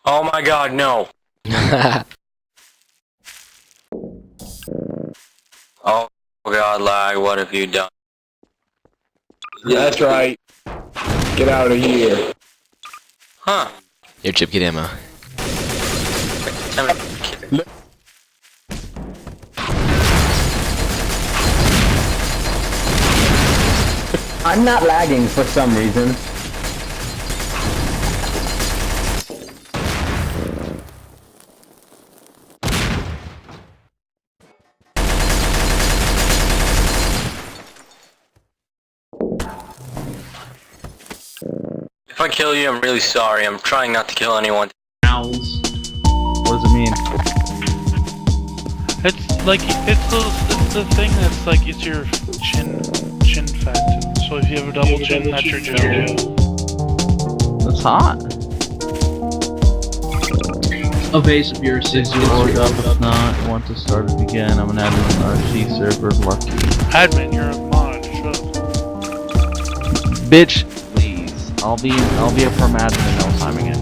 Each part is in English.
Oh my god, no. Oh god, lag, what have you done? Yeah, that's right. Get out of here. Huh. Your chip, get ammo. I'm not lagging for some reason. If I kill you, I'm really sorry. I'm trying not to kill anyone. Owls. What does it mean? It's like it's the thing that's like it's your chin fat. So if you have a double chin, that's your chin. That's hot. A base of your Is your org up? If not, want to start it again. I'm an admin on RC server. Lucky. Admin, you're a mod. Shut up. Bitch, please. I'll be a perm admin all the time again.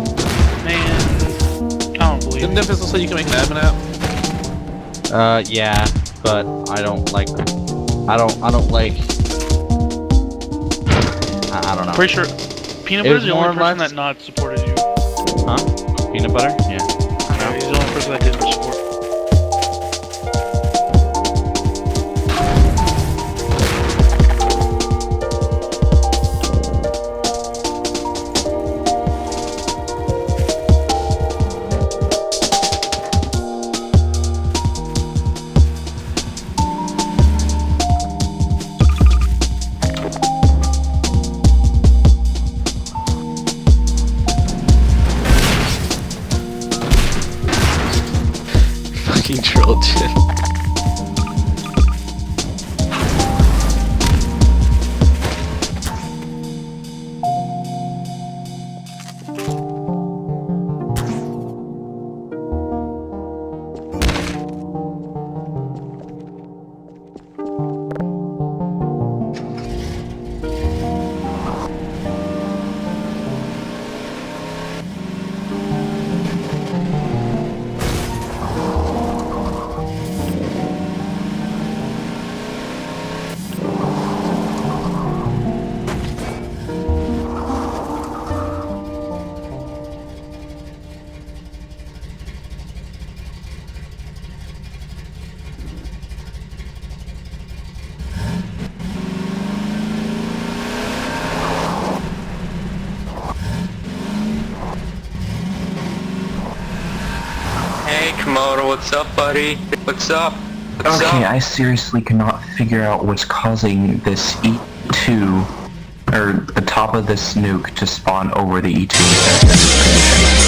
Man, I don't believe Didn't it. Memphis say you can make an admin app? Yeah, but I don't like. I don't like. I don't know. Pretty sure Peanut It Butter's was the more only or person less- that not supported you. Huh? Peanut butter? Yeah. Yeah, he's the only person that didn't support. Fucking Trojan. Hey, Komodo, what's up, buddy? What's up? What's Okay, up? I seriously cannot figure out what's causing this E2, or the top of this nuke to spawn over the E2 defense.